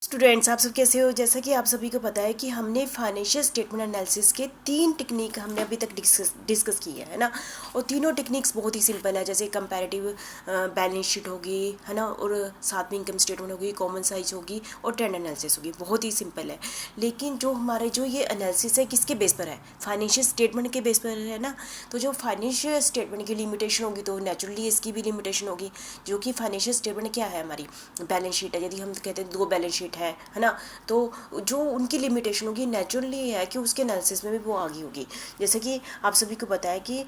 Students, आप सब कैसे हो। जैसा कि आप सभी को पता है कि हमने फाइनेंशियल स्टेटमेंट एनालिसिस के 3 टेक्निक हमने अभी तक डिस्कस की है ना। और तीनों टेक्निक्स बहुत ही सिंपल है। जैसे कंपैरेटिव बैलेंस शीट होगी, है ना, और साथ में इनकम स्टेटमेंट होगी, कॉमन साइज होगी और ट्रेंड एनालिसिस होगी। बहुत ही सिंपल है। लेकिन जो हमारे जो ये एनालिसिस है किसके बेस पर है? फाइनेंशियल स्टेटमेंट के बेस पर है ना। तो जो फाइनेंशियल स्टेटमेंट की लिमिटेशन होगी तो नेचुरली इसकी भी लिमिटेशन होगी। जो कि फाइनेंशियल स्टेटमेंट क्या है? हमारी बैलेंस शीट है। यदि हम कहते हैं 2 बैलेंस शीट है ना, तो जो उनकी लिमिटेशन होगी नेचुरली है कि उसके एनालिसिस में भी वो आगे होगी। जैसे कि आप सभी को पता है कि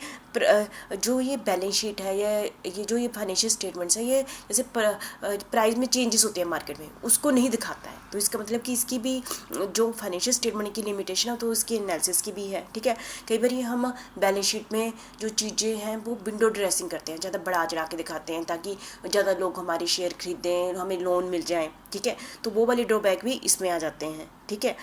जो ये बैलेंस शीट है या ये जो ये फाइनेंशियल स्टेटमेंट्स है, ये जैसे प्राइस में चेंजेस होते हैं मार्केट में, उसको नहीं दिखाता है। तो इसका मतलब कि इसकी भी जो फाइनेंशियल स्टेटमेंट की लिमिटेशन है तो उसकी एनालिसिस की भी है। ठीक है, कई बार हम बैलेंस शीट में जो चीज़ें हैं वो विंडो ड्रेसिंग करते हैं, ज़्यादा बढ़ा चढ़ा के दिखाते हैं ताकि ज़्यादा लोग हमारे शेयर खरीदें, हमें लोन मिल जाए। ठीक है, तो वो वाले ड्रॉबैक भी इसमें आ जाते हैं। ठीक है,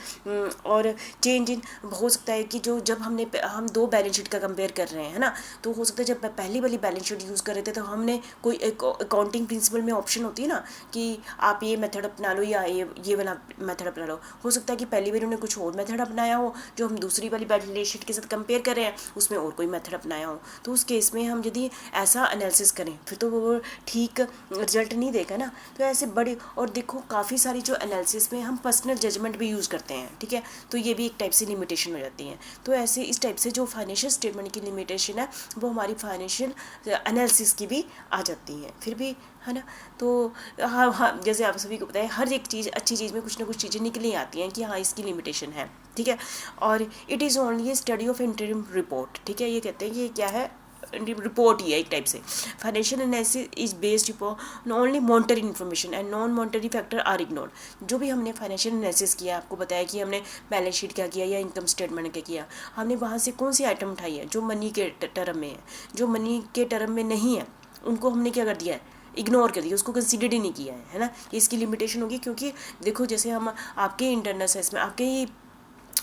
और चेंज इन हो सकता है कि जो जब हम 2 बैलेंस शीट का कंपेयर कर रहे हैं, है ना, तो हो सकता है जब पहली वाली बैलेंस शीट यूज़ कर रहे थे तो हमने कोई अकाउंटिंग प्रिंसिपल में ऑप्शन होती है ना कि आप ये मेथड अपना लो या ये वाला मेथड अपना लो। हो सकता है कि पहली बार उन्होंने कुछ और मेथड अपनाया हो, जो हम दूसरी वाली बैलेंस शीट के साथ कंपेयर कर रहे हैं उसमें और कोई मेथड अपनाया हो। तो उस केस में हम यदि ऐसा एनालिसिस करें फिर तो वो ठीक रिजल्ट नहीं देगा ना। तो ऐसे बड़े, और देखो काफ़ी सारी जो एनालिसिस में हम पर्सनल जजमेंट भी यूज़ करते हैं। ठीक है, तो ये भी एक टाइप से लिमिटेशन हो जाती है। तो ऐसे इस टाइप से जो फाइनेंशियल स्टेटमेंट की लिमिटेशन है वो हमारी फाइनेंशियल एनालिसिस की भी आ जाती है फिर भी, है ना। तो हाँ हाँ, जैसे आप सभी को पता है हर एक चीज़, अच्छी चीज़ में कुछ ना कुछ चीज़ें निकली आती हैं कि हाँ इसकी लिमिटेशन है। ठीक है, और it is only A study of interim report. ठीक है, ये कहते हैं कि क्या है, रिपोर्ट ही है एक टाइप से। Financial analysis is based upon only monetary information and non monetary factor are ignored. जो भी हमने फाइनेंशियल एनालिसिस किया, आपको बताया कि हमने बैलेंस शीट क्या किया या इनकम स्टेटमेंट क्या किया, हमने वहाँ से कौन सी आइटम उठाई है जो मनी के टर्म में है, जो मनी के टर्म में नहीं है उनको हमने क्या कर दिया है, इग्नोर कर दिया, उसको कंसीडर ही नहीं किया है ना। इसकी लिमिटेशन होगी। क्योंकि देखो जैसे हम आपके इंटरनल असेसमेंट, आपके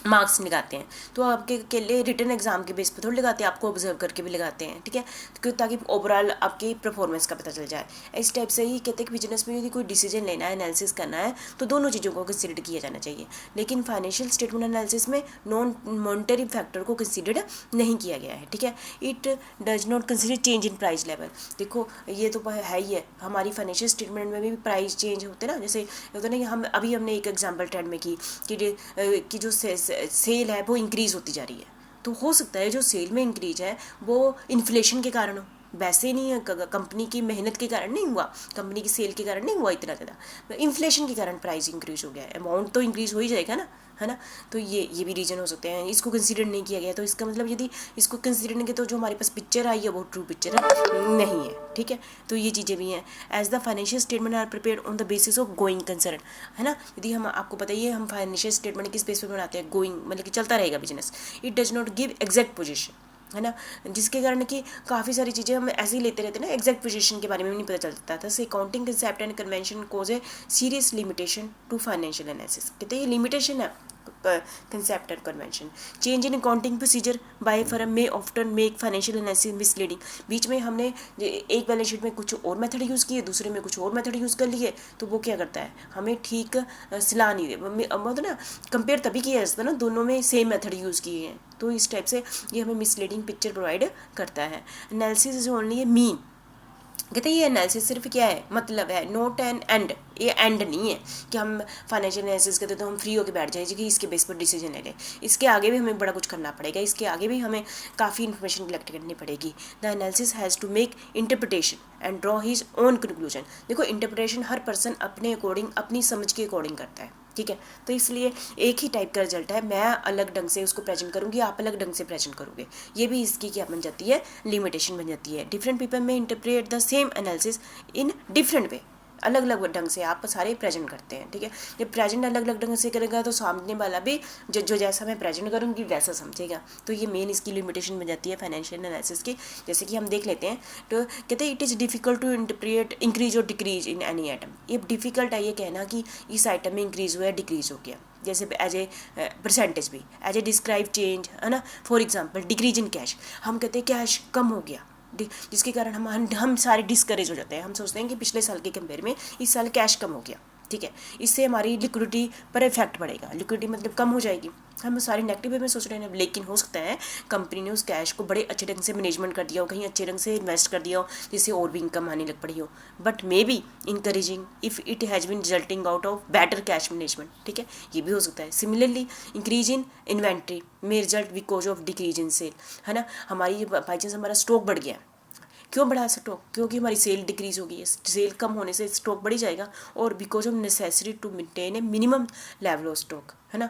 मार्क्स लगाते हैं तो आपके के लिए रिटन एग्जाम के बेस पर थोड़ी लगाते हैं, आपको ऑब्जर्व करके भी लगाते हैं। ठीक है, तो ताकि ओवरऑल आपकी परफॉर्मेंस का पता चल जाए। इस टाइप से ही कहते हैं कि बिजनेस में यदि कोई डिसीजन लेना है, एनालिसिस करना है, तो दोनों चीज़ों को कंसिडर किया जाना चाहिए। लेकिन फाइनेंशियल स्टेटमेंट एनालिसिस में नॉन मॉनिटरी फैक्टर को कंसिडर नहीं किया गया है। ठीक है, it does not consider change in price level. देखो ये तो है ही है, हमारी फाइनेंशियल स्टेटमेंट में भी प्राइस चेंज होते हैं ना। जैसे होता है ना कि हमने एक एग्जाम्पल ट्रेंड में की कि जो सेल है वो इंक्रीज़ होती जा रही है। तो हो सकता है जो सेल में इंक्रीज है वो इन्फ्लेशन के कारण हो, वैसे नहीं है, कंपनी की मेहनत के कारण नहीं हुआ, कंपनी की सेल के कारण नहीं हुआ इतना ज़्यादा, इन्फ्लेशन के कारण प्राइस इंक्रीज हो गया है। अमाउंट तो इंक्रीज हो ही जाएगा ना, है ना। तो ये भी रीज़न हो सकते हैं। इसको कंसीडर नहीं किया गया, तो इसका मतलब यदि इसको कंसीडर नहीं किया तो जो हमारे पास पिक्चर आई है वो ट्रू पिक्चर नहीं है। ठीक है, तो ये चीज़ें भी हैं। As the financial statement are prepare on the basis of going concern, है ना। यदि हम, आपको पता ही है, हम फाइनेंशियल स्टेटमेंट किस बेस पर बनाते हैं, गोइंग मतलब कि चलता रहेगा business. It does not give exact position, है ना, जिसके कारण कि काफ़ी सारी चीज़ें हम ऐसे ही लेते रहते हैं ना, एग्जैक्ट पोजीशन के बारे में भी नहीं पता चलता था। Accounting concept and convention cause a serious limitation to financial analysis. कहते हैं ये लिमिटेशन है concept and convention. Change in accounting procedure by firm में often make financial analysis misleading. बीच में हमने एक बैलेंस शीट में कुछ और मेथड यूज़ किए, दूसरे में कुछ और मेथड यूज़ कर लिए, तो वो क्या करता है, हमें ठीक सलाह नहीं दे, मतलब ना कंपेयर तभी किया जाता है ना, दोनों में सेम मेथड यूज़ किए हैं। तो इस टाइप से ये हमें मिसलीडिंग पिक्चर प्रोवाइड करता है। Analysis is only A mean. कहते हैं ये एनालिसिस सिर्फ क्या है, मतलब है, नोट एन एंड। ये एंड नहीं है कि हम फाइनेंशियल एनालिसिस करते तो हम फ्री होकर बैठ जाएंगे कि इसके बेस पर डिसीजन ले लें। इसके आगे भी हमें बड़ा कुछ करना पड़ेगा, इसके आगे भी हमें काफ़ी इन्फॉर्मेशन कलेक्ट करनी पड़ेगी। The analysis has to make interpretation and draw his own conclusion. देखो इंटरप्रिटेशन हर पर्सन अपने अकॉर्डिंग, अपनी समझ के अकॉर्डिंग करता है। ठीक है, तो इसलिए एक ही टाइप का रिजल्ट है, मैं अलग ढंग से उसको प्रेजेंट करूँगी, आप अलग ढंग से प्रेजेंट करोगे। ये भी इसकी क्या बन जाती है, लिमिटेशन बन जाती है। डिफरेंट पीपल में interpret the same analysis in different way. अलग अलग ढंग से आप सारे प्रेजेंट करते हैं। ठीक है, जब प्रेजेंट अलग अलग ढंग से करेगा तो सामने वाला भी जो जैसा मैं प्रेजेंट करूँगी वैसा समझेगा। तो ये मेन इसकी लिमिटेशन बन जाती है फाइनेंशियल एनालिसिस की। जैसे कि हम देख लेते हैं, तो कहते हैं it is difficult to interpret increase और डिक्रीज इन एनी आइटम। ये डिफिकल्ट है ये कहना कि इस आइटम में इंक्रीज हुआ है, डिक्रीज हो गया, जैसे एज ए परसेंटेज भी, एज ए डिस्क्राइब चेंज, है ना। For example decrease in cash, हम कहते हैं कैश कम हो गया, जिसके कारण हम सारे डिस्करेज हो जाते हैं। हम सोचते हैं कि पिछले साल के कंपेयर में इस साल कैश कम हो गया, ठीक है। इससे हमारी लिक्विडिटी पर इफेक्ट पड़ेगा, लिक्विडिटी मतलब कम हो जाएगी। हम सारे नेगेटिव वे में सोच रहे हैं, लेकिन हो सकता है कंपनी ने उस कैश को बड़े अच्छे ढंग से मैनेजमेंट कर दिया हो, कहीं अच्छे ढंग से इन्वेस्ट कर दिया हो, जिससे और भी इनकम आने लग पड़ी हो, but may be encouraging if it has been resulting out of better cash management. ठीक है, ये भी हो सकता है। सिमिलरली इंक्रीज इन इन्वेंट्री में result because of decrease in sale, है ना। हमारी बाई चांस हमारा स्टॉक बढ़ गया, क्यों बढ़ा स्टॉक? क्योंकि हमारी सेल डिक्रीज हो गई है, सेल कम होने से स्टॉक बढ़ी जाएगा, और because of necessary to maintain a minimum level of stock, है ना।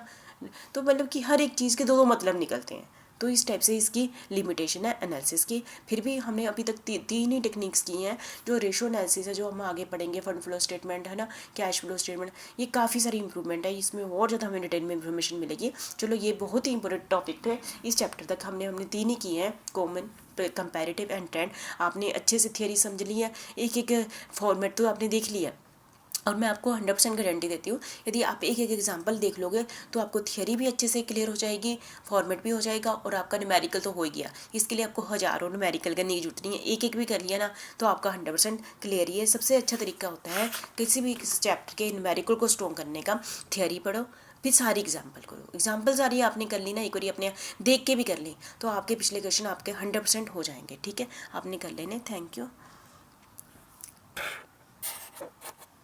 तो मतलब कि हर एक चीज़ के दो दो मतलब निकलते हैं, तो इस टाइप से इसकी लिमिटेशन है एनालिसिस की। फिर भी हमने अभी तक तीन ही टेक्निक्स की हैं। जो रेशो एनालिसिस है, जो हम आगे पढ़ेंगे, फंड फ्लो स्टेटमेंट, है ना, कैश फ्लो स्टेटमेंट, ये काफ़ी सारी इंप्रूवमेंट है, इसमें और ज़्यादा हमें डिटेल में इंफॉर्मेशन मिलेगी। चलो, ये बहुत ही इंपॉर्टेंट टॉपिक थे। इस चैप्टर तक हमने तीन ही किए हैं, कॉमन, कंपैरेटिव एंड ट्रेंड। आपने अच्छे से थियरी समझ ली है, एक एक फॉर्मेट तो आपने देख लिया, और मैं आपको 100% गारंटी देती हूँ, यदि आप एक एक एग्जांपल देख लोगे तो आपको थियरी भी अच्छे से क्लियर हो जाएगी, फॉर्मेट भी हो जाएगा, और आपका न्यूमेरिकल तो हो ही गया। इसके लिए आपको हज़ारों न्यूमेरिकल करने की जरूरत नहीं है, एक एक भी कर लिया ना तो आपका 100% क्लियर ही है। सबसे अच्छा तरीका होता है किसी भी चैप्टर के न्यूमेरिकल को स्ट्रॉन्ग करने का, थियरी पढ़ो, फिर सारी एग्जाम्पल करो। एग्जाम्पल सारी आपने कर ली ना, एक बार अपने देख के भी कर ली, तो आपके पिछले क्वेश्चन आपके 100% हो जाएंगे। ठीक है, आपने कर लेने। Thank you.